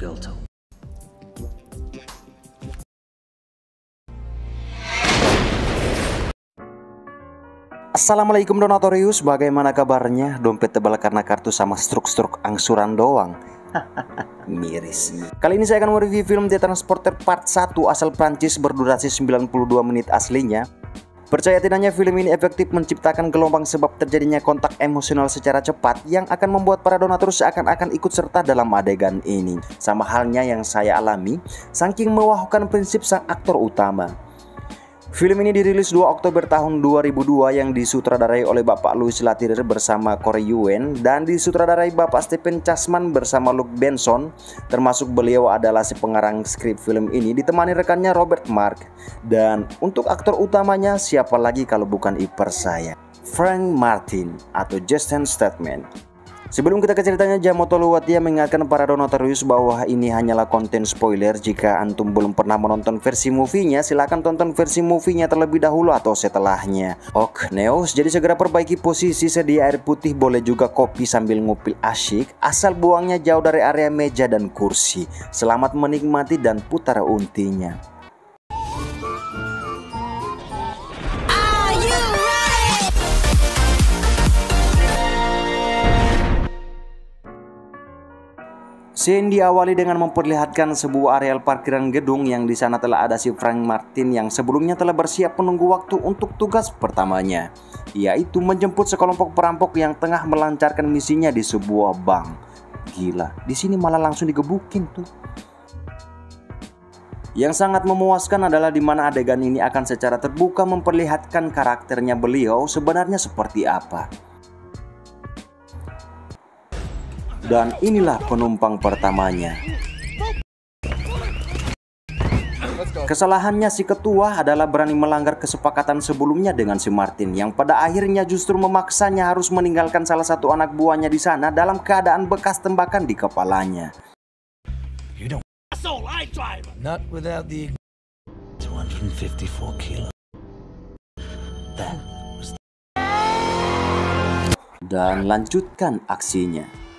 Gelto. Assalamualaikum Donatorius, bagaimana kabarnya? Dompet tebal karena kartu sama struk-struk angsuran doang. Miris. Kali ini saya akan mereview film The Transporter Part 1 asal Prancis berdurasi 92 menit aslinya. Percaya tidaknya film ini efektif menciptakan gelombang sebab terjadinya kontak emosional secara cepat yang akan membuat para donatur seakan-akan ikut serta dalam adegan ini. Sama halnya yang saya alami, saking mewahkan prinsip sang aktor utama. Film ini dirilis 2 Oktober tahun 2002 yang disutradarai oleh Bapak Louis Leterrier bersama Corey Yuen dan disutradarai Bapak Stephen Chasman bersama Luc Besson. Termasuk beliau adalah si pengarang skrip film ini ditemani rekannya Robert Mark. Dan untuk aktor utamanya siapa lagi kalau bukan ipar saya, Frank Martin atau Jason Statham. Sebelum kita ke ceritanya, Jamoto Luwatia mengingatkan para donatorius bahwa ini hanyalah konten spoiler. Jika antum belum pernah menonton versi movie-nya, silahkan tonton versi movie-nya terlebih dahulu atau setelahnya. Ok, Neos, jadi segera perbaiki posisi, sedia air putih, boleh juga kopi sambil ngupil asyik, asal buangnya jauh dari area meja dan kursi. Selamat menikmati dan putar untinya. Scene diawali dengan memperlihatkan sebuah areal parkiran gedung yang di sana telah ada si Frank Martin yang sebelumnya telah bersiap menunggu waktu untuk tugas pertamanya, yaitu menjemput sekelompok perampok yang tengah melancarkan misinya di sebuah bank. Gila, di sini malah langsung digebukin tuh. Yang sangat memuaskan adalah di mana adegan ini akan secara terbuka memperlihatkan karakternya beliau sebenarnya seperti apa. Dan inilah penumpang pertamanya. Kesalahannya si ketua adalah berani melanggar kesepakatan sebelumnya dengan si Martin, yang pada akhirnya justru memaksanya harus meninggalkan salah satu anak buahnya di sana dalam keadaan bekas tembakan di kepalanya. Not without the 254 kilo. Dan lanjutkan aksinya.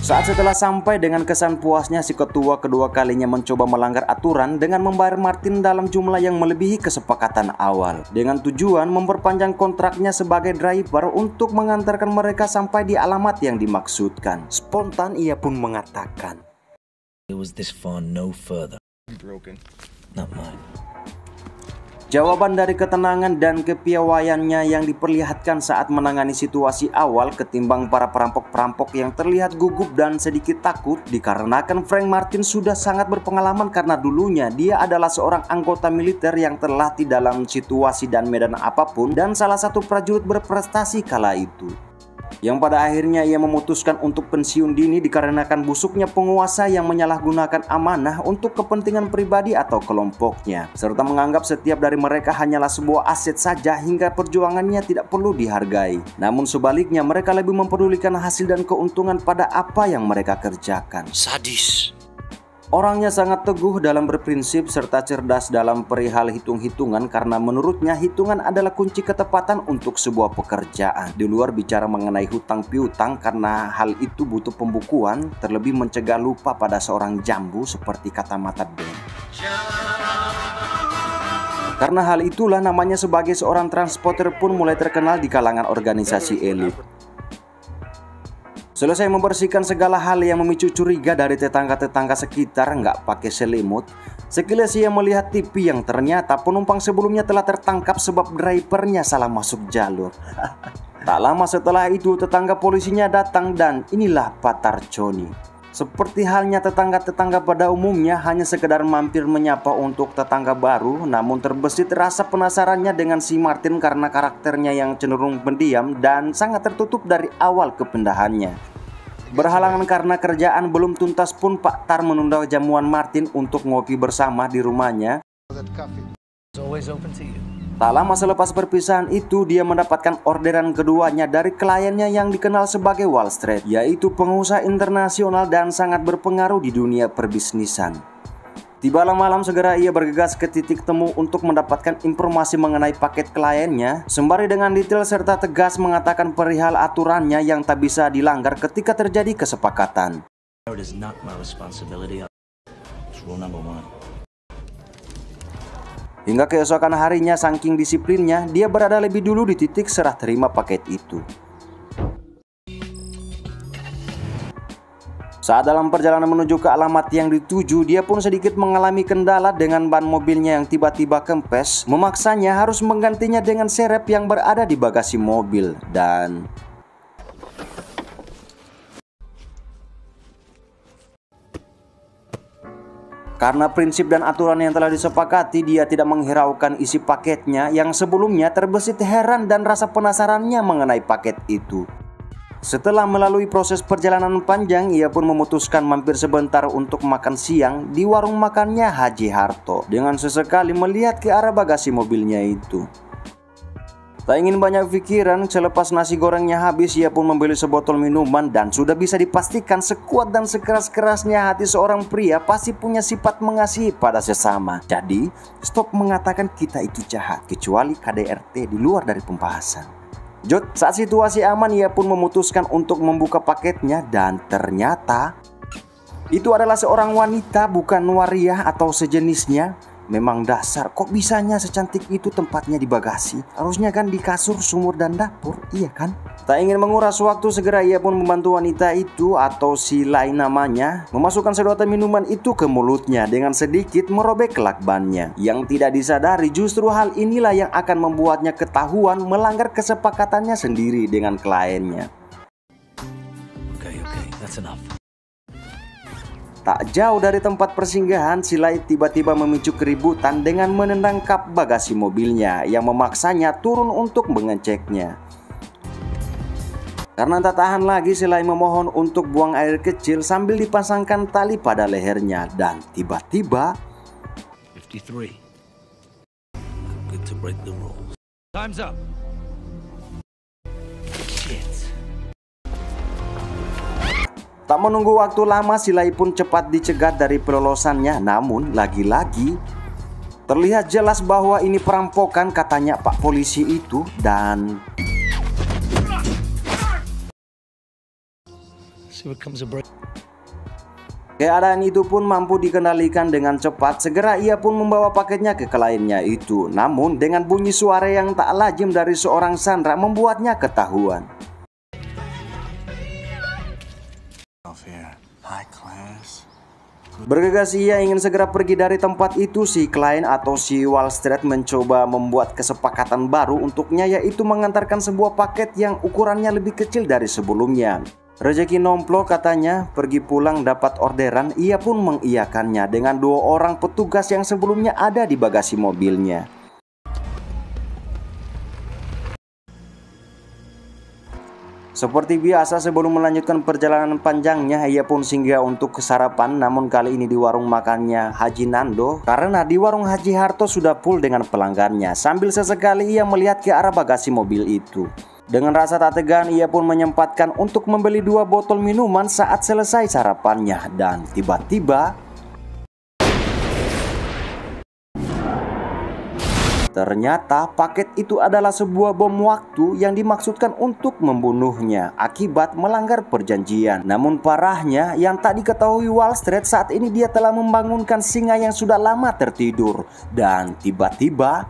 Saat setelah sampai dengan kesan puasnya, si ketua kedua kalinya mencoba melanggar aturan dengan membayar Martin dalam jumlah yang melebihi kesepakatan awal, dengan tujuan memperpanjang kontraknya sebagai driver untuk mengantarkan mereka sampai di alamat yang dimaksudkan. Spontan ia pun mengatakan, It was this far no further. Broken. Not mine. jawaban dari ketenangan dan kepiawaiannya yang diperlihatkan saat menangani situasi awal ketimbang para perampok-perampok yang terlihat gugup dan sedikit takut, dikarenakan Frank Martin sudah sangat berpengalaman karena dulunya dia adalah seorang anggota militer yang terlatih dalam situasi dan medan apapun dan salah satu prajurit berprestasi kala itu. Yang pada akhirnya ia memutuskan untuk pensiun dini dikarenakan busuknya penguasa yang menyalahgunakan amanah untuk kepentingan pribadi atau kelompoknya, serta menganggap setiap dari mereka hanyalah sebuah aset saja hingga perjuangannya tidak perlu dihargai. Namun sebaliknya mereka lebih mempedulikan hasil dan keuntungan pada apa yang mereka kerjakan. Sadis. Orangnya sangat teguh dalam berprinsip serta cerdas dalam perihal hitung-hitungan karena menurutnya hitungan adalah kunci ketepatan untuk sebuah pekerjaan. Di luar bicara mengenai hutang piutang karena hal itu butuh pembukuan, terlebih mencegah lupa pada seorang jambu seperti kata mata Ben. Karena hal itulah namanya sebagai seorang transporter pun mulai terkenal di kalangan organisasi elit. Selesai membersihkan segala hal yang memicu curiga dari tetangga-tetangga sekitar nggak pakai selimut, sekilas ia melihat TV yang ternyata penumpang sebelumnya telah tertangkap sebab drivernya salah masuk jalur. Tak lama setelah itu tetangga polisinya datang dan inilah Pak Tarconi. Seperti halnya tetangga-tetangga pada umumnya, hanya sekedar mampir menyapa untuk tetangga baru, namun terbesit rasa penasarannya dengan si Martin karena karakternya yang cenderung pendiam dan sangat tertutup dari awal kepindahannya. Berhalangan karena kerjaan belum tuntas pun Pak Tar menunda jamuan Martin untuk ngopi bersama di rumahnya. Tak lama selepas perpisahan itu, dia mendapatkan orderan keduanya dari kliennya yang dikenal sebagai Wall Street, yaitu pengusaha internasional dan sangat berpengaruh di dunia perbisnisan. Tibalah malam, segera ia bergegas ke titik temu untuk mendapatkan informasi mengenai paket kliennya, sembari dengan detail serta tegas mengatakan perihal aturannya yang tak bisa dilanggar ketika terjadi kesepakatan. Hingga keesokan harinya, saking disiplinnya, dia berada lebih dulu di titik serah terima paket itu. Saat dalam perjalanan menuju ke alamat yang dituju, dia pun sedikit mengalami kendala dengan ban mobilnya yang tiba-tiba kempes, memaksanya harus menggantinya dengan serep yang berada di bagasi mobil. Dan karena prinsip dan aturan yang telah disepakati, dia tidak menghiraukan isi paketnya yang sebelumnya terbesit heran dan rasa penasarannya mengenai paket itu. Setelah melalui proses perjalanan panjang, ia pun memutuskan mampir sebentar untuk makan siang di warung makannya Haji Harto, dengan sesekali melihat ke arah bagasi mobilnya itu. Tak ingin banyak pikiran, selepas nasi gorengnya habis, ia pun membeli sebotol minuman dan sudah bisa dipastikan sekuat dan sekeras-kerasnya hati seorang pria pasti punya sifat mengasihi pada sesama. Jadi, stop mengatakan kita itu jahat, kecuali KDRT di luar dari pembahasan. Saat situasi aman, ia pun memutuskan untuk membuka paketnya dan ternyata itu adalah seorang wanita, bukan waria atau sejenisnya. Memang dasar, kok bisanya secantik itu tempatnya di bagasi? Harusnya kan di kasur, sumur, dan dapur, iya kan? Tak ingin menguras waktu, segera ia pun membantu wanita itu, atau si lain namanya, memasukkan sedotan minuman itu ke mulutnya dengan sedikit merobek lakbannya. Yang tidak disadari, justru hal inilah yang akan membuatnya ketahuan melanggar kesepakatannya sendiri dengan kliennya. Okay, that's enough. Tak jauh dari tempat persinggahan, si Lai tiba-tiba memicu keributan dengan menendang kap bagasi mobilnya yang memaksanya turun untuk mengeceknya. Karena tak tahan lagi, si Lai memohon untuk buang air kecil sambil dipasangkan tali pada lehernya. Dan tiba-tiba 53. Good to break the rules. Time's up. Shit. Tak menunggu waktu lama, si Lai pun cepat dicegat dari pelolosannya. Namun lagi-lagi terlihat jelas bahwa ini perampokan, katanya Pak Polisi itu. Dan keadaan itu pun mampu dikendalikan dengan cepat. Segera ia pun membawa paketnya ke kliennya itu. Namun dengan bunyi suara yang tak lazim dari seorang Sandra membuatnya ketahuan. Bergegas ia ingin segera pergi dari tempat itu. Si klien atau si Wall Street mencoba membuat kesepakatan baru untuknya, yaitu mengantarkan sebuah paket yang ukurannya lebih kecil dari sebelumnya. Rezeki nomplok, katanya, pergi pulang dapat orderan. Ia pun mengiyakannya dengan 2 orang petugas yang sebelumnya ada di bagasi mobilnya. Seperti biasa, sebelum melanjutkan perjalanan panjangnya, ia pun singgah untuk sarapan. Namun kali ini di warung makannya Haji Nando, karena di warung Haji Harto sudah full dengan pelanggannya. Sambil sesekali ia melihat ke arah bagasi mobil itu. Dengan rasa tak tegan, ia pun menyempatkan untuk membeli 2 botol minuman saat selesai sarapannya. Dan tiba-tiba ternyata paket itu adalah sebuah bom waktu yang dimaksudkan untuk membunuhnya akibat melanggar perjanjian. Namun parahnya, yang tak diketahui Wall Street, saat ini dia telah membangunkan singa yang sudah lama tertidur. Dan tiba-tiba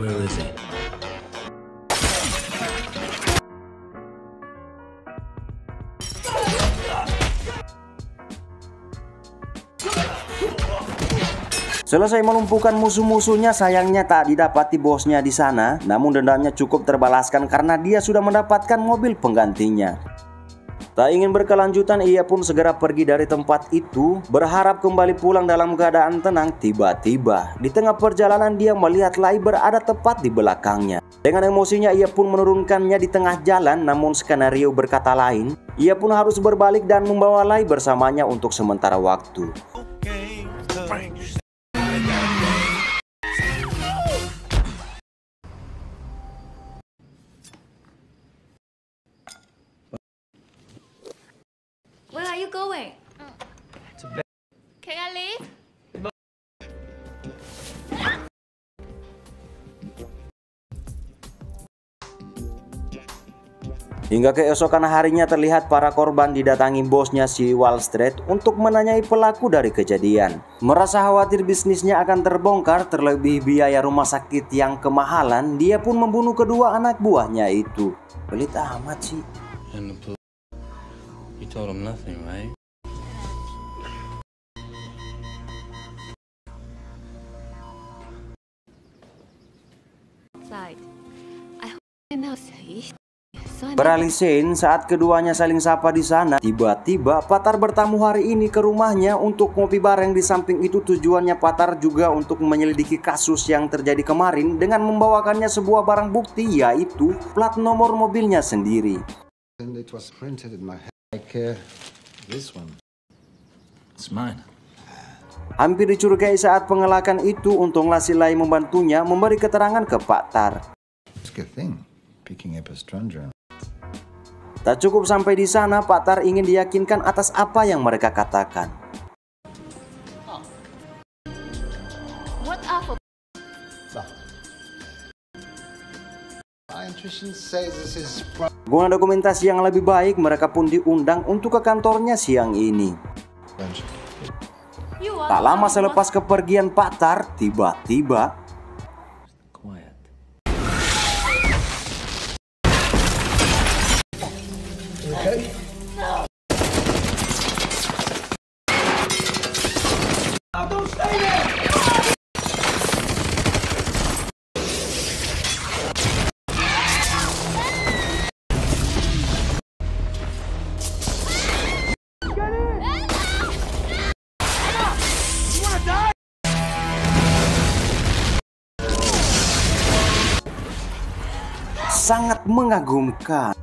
Where is it? selesai melumpuhkan musuh-musuhnya, sayangnya tak didapati bosnya di sana. Namun dendamnya cukup terbalaskan karena dia sudah mendapatkan mobil penggantinya. Tak ingin berkelanjutan, ia pun segera pergi dari tempat itu, berharap kembali pulang dalam keadaan tenang. Tiba-tiba, di tengah perjalanan dia melihat Lai berada tepat di belakangnya. Dengan emosinya, ia pun menurunkannya di tengah jalan, namun skenario berkata lain. Ia pun harus berbalik dan membawa Lai bersamanya untuk sementara waktu. Where are you going? To bed. Can I leave? Hingga keesokan harinya terlihat para korban didatangi bosnya si Wall Street untuk menanyai pelaku dari kejadian. Merasa khawatir bisnisnya akan terbongkar, terlebih biaya rumah sakit yang kemahalan, dia pun membunuh kedua anak buahnya itu. Pelit amat sih. And the police. You told him nothing, right? Side. I hope I'm not safe. Beralih scene saat keduanya saling sapa di sana, tiba-tiba Patar bertamu hari ini ke rumahnya untuk ngopi bareng. Di samping itu tujuannya Patar juga untuk menyelidiki kasus yang terjadi kemarin dengan membawakannya sebuah barang bukti, yaitu plat nomor mobilnya sendiri. And it was printed in my head like this one. It's mine. Hampir dicurigai saat pengelakan itu, untunglah si Lai membantunya memberi keterangan ke Pak Tar. It's a good thing picking up a stranger. Tak cukup sampai di sana, Pak Tar ingin diyakinkan atas apa yang mereka katakan. What are for My intuition says this is from Guna dokumentasi yang lebih baik, mereka pun diundang untuk ke kantornya siang ini. you are Tak lama selepas kepergian Pak Tar, tiba-tiba Quiet. sangat mengagumkan.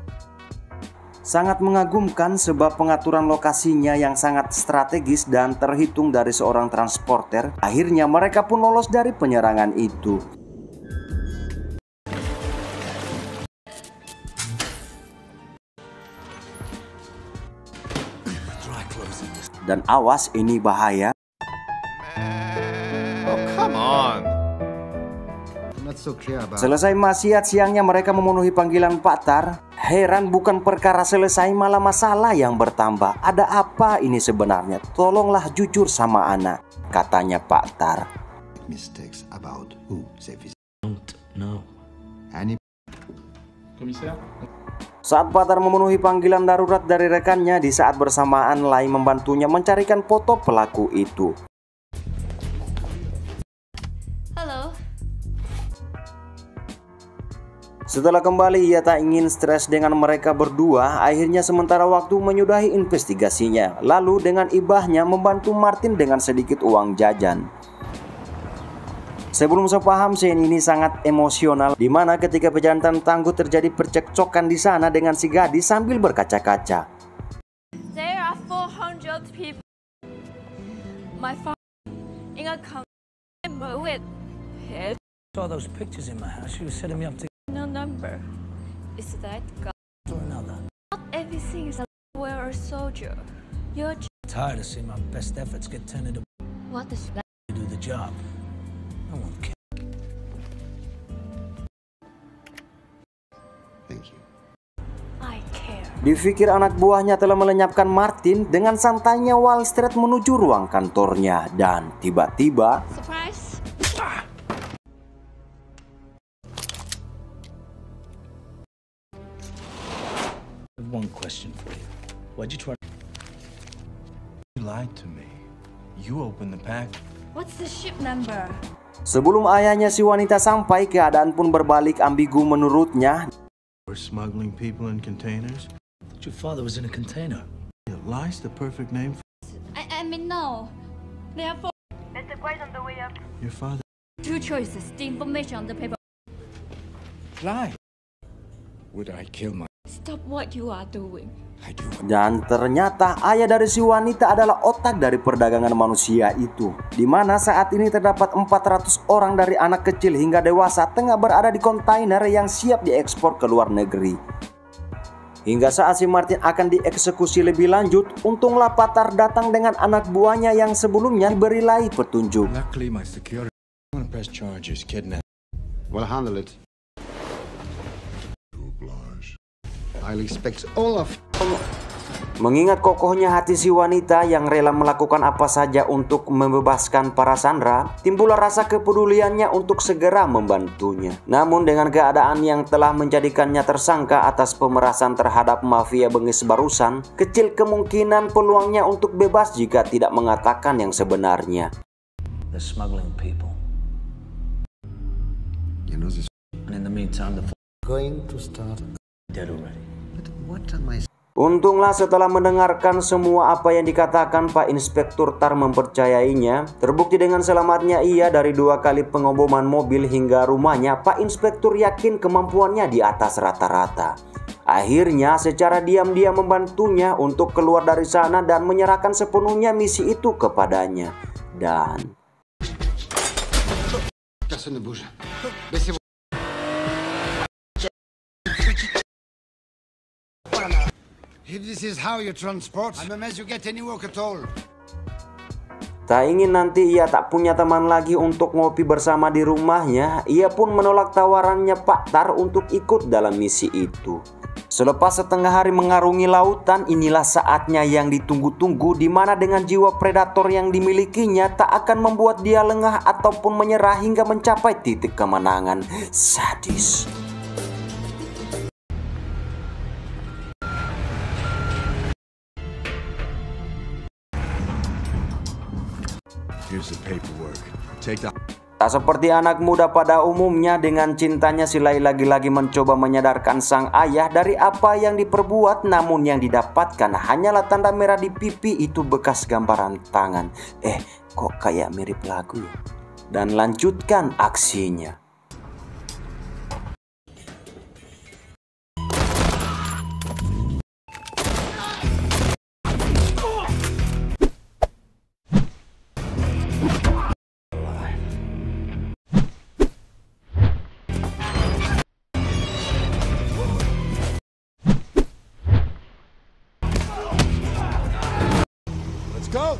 Sangat mengagumkan sebab pengaturan lokasinya yang sangat strategis dan terhitung dari seorang transporter. Akhirnya mereka pun lolos dari penyerangan itu. Dan awas, ini bahaya. Oh, come on. I'm not so clear about Selesai maksiat siangnya, mereka memenuhi panggilan Pak Tar. Heran, bukan perkara selesai malah masalah yang bertambah. Ada apa ini sebenarnya? Tolonglah jujur sama Ana, katanya Pak Tar. mistakes about who save his Don't know. any Saat Pak Tar memenuhi panggilan darurat dari rekannya, di saat bersamaan Lai membantunya mencarikan foto pelaku itu. Hello. Setelah kembali, ia tak ingin stres dengan mereka berdua. Akhirnya sementara waktu menyudahi investigasinya. Lalu dengan ibahnya membantu Martin dengan sedikit uang jajan. Sebelum sepaham, scene ini sangat emosional, di mana ketika pejantan tangguh terjadi percekcokan di sana dengan si gadis sambil berkaca-kaca. There are 400 people. My father in a container with his Saw those pictures in my house. You were setting me up to no number. Is that God? for another. Not everything is a wear a soldier. You're Tired of seeing my best efforts get turned into what is that? to do the job. I won't care. Thank you. I care. Dipikir anak buahnya telah melenyapkan Martin, dengan santainya Wall Street menuju ruang kantornya. Dan tiba-tiba Surprise. One question for you. Why'd you try? You lied to me. You opened the pack. What's the ship number? sebelum ayahnya si wanita sampai, keadaan pun berbalik ambigu menurutnya. We're smuggling people in containers. Your father was in a container. Lie's the perfect name for I mean, no. Therefore, your father. two choices. The information on the paper. Lie. Would I kill my... Stop what you are doing. I do. Dan ternyata ayah dari si wanita adalah otak dari perdagangan manusia itu, di mana saat ini terdapat 400 orang dari anak kecil hingga dewasa tengah berada di kontainer yang siap diekspor ke luar negeri. Hingga saat si Martin akan dieksekusi lebih lanjut, untunglah Patar datang dengan anak buahnya yang sebelumnya diberi lai petunjuk. Luckily, my security. I'm gonna press charges, kidnap. We'll handle it. I'll expect all of... Mengingat kokohnya hati si wanita yang rela melakukan apa saja untuk membebaskan para sandera, timbullah rasa kepeduliannya untuk segera membantunya. Namun dengan keadaan yang telah menjadikannya tersangka atas pemerasan terhadap mafia bengis barusan, kecil kemungkinan peluangnya untuk bebas jika tidak mengatakan yang sebenarnya. They're smuggling people. You know this... And in the meantime, the Going to start... dead already. But what am I... Untunglah setelah mendengarkan semua apa yang dikatakan, Pak Inspektur Tar mempercayainya. Terbukti dengan selamatnya ia dari 2 kali pengoboman mobil hingga rumahnya, Pak Inspektur yakin kemampuannya di atas rata-rata. Akhirnya secara diam-diam membantunya untuk keluar dari sana dan menyerahkan sepenuhnya misi itu kepadanya. Dan... Personne ne bouge. Laissez-moi... If this is how you transport, I'm amazed you get any work at all. Tak ingin nanti ia tak punya teman lagi untuk ngopi bersama di rumahnya, ia pun menolak tawarannya Pak Tar untuk ikut dalam misi itu. Selepas setengah hari mengarungi lautan, inilah saatnya yang ditunggu-tunggu, di mana dengan jiwa predator yang dimilikinya tak akan membuat dia lengah ataupun menyerah hingga mencapai titik kemenangan. Sadis. Here's the paperwork. Take the... Tak seperti anak muda pada umumnya, dengan cintanya si Lai lagi-lagi mencoba menyadarkan sang ayah dari apa yang diperbuat, namun yang didapatkan hanyalah tanda merah di pipi itu bekas gambaran tangan. Kok kayak mirip lagu ya? Dan lanjutkan aksinya. Let's go!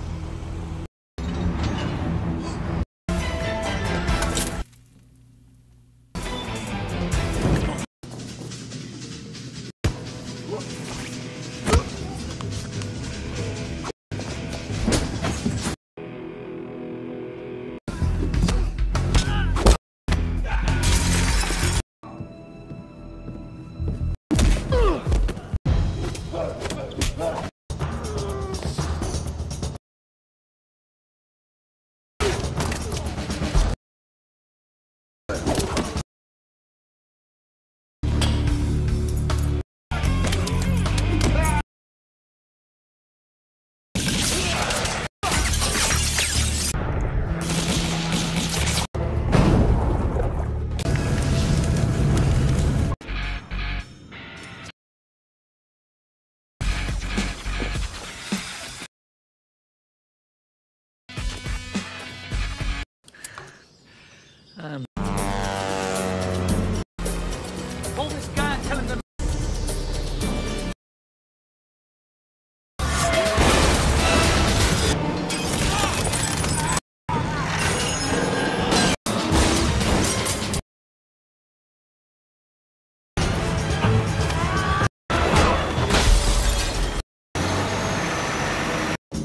Hold this guy and tell him to...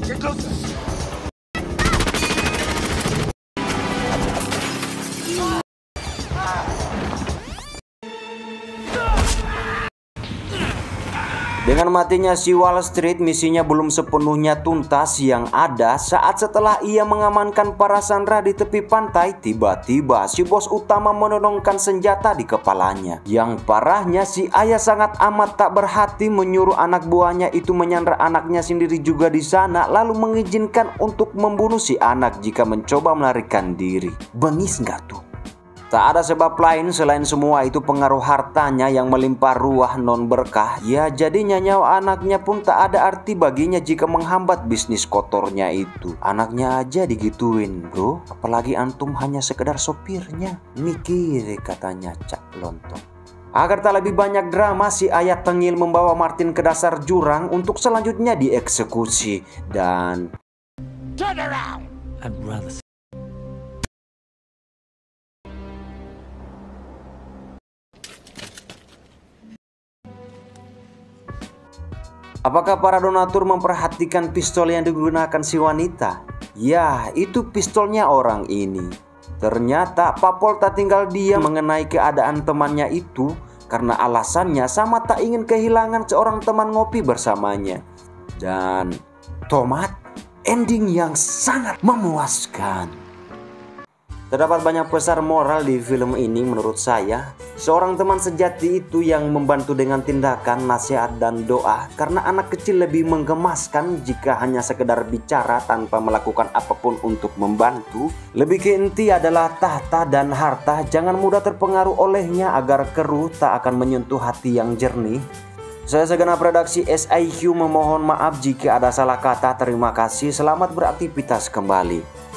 Get closer! Dengan matinya si Wall Street, misinya belum sepenuhnya tuntas. Yang ada, saat setelah ia mengamankan para sandera di tepi pantai, tiba-tiba si bos utama menodongkan senjata di kepalanya. Yang parahnya, si ayah sangat amat tak berhati menyuruh anak buahnya itu menyandra anaknya sendiri juga di sana, lalu mengizinkan untuk membunuh si anak jika mencoba melarikan diri. Bengis nggak tuh? Tak ada sebab lain selain semua itu pengaruh hartanya yang melimpah ruah non berkah. Ya jadinya nyawa anaknya pun tak ada arti baginya jika menghambat bisnis kotornya itu. Anaknya aja digituin bro, apalagi antum hanya sekedar sopirnya. Mikir katanya Cak Lontong. Agar tak lebih banyak drama, si ayah tengil membawa Martin ke dasar jurang untuk selanjutnya dieksekusi. Dan I'd rather apakah para donatur memperhatikan pistol yang digunakan si wanita? Ya, itu pistolnya orang ini. Ternyata Papol tak tinggal diam mengenai keadaan temannya itu, karena alasannya sama tak ingin kehilangan seorang teman ngopi bersamanya. Dan tomat, ending yang sangat memuaskan. Terdapat banyak pesan moral di film ini menurut saya. Seorang teman sejati itu yang membantu dengan tindakan, nasihat, dan doa. Karena anak kecil lebih menggemaskan jika hanya sekedar bicara tanpa melakukan apapun untuk membantu. Lebih ke inti adalah tahta dan harta. Jangan mudah terpengaruh olehnya agar keruh tak akan menyentuh hati yang jernih. Saya segenap redaksi SIQ memohon maaf jika ada salah kata. Terima kasih, selamat beraktivitas kembali.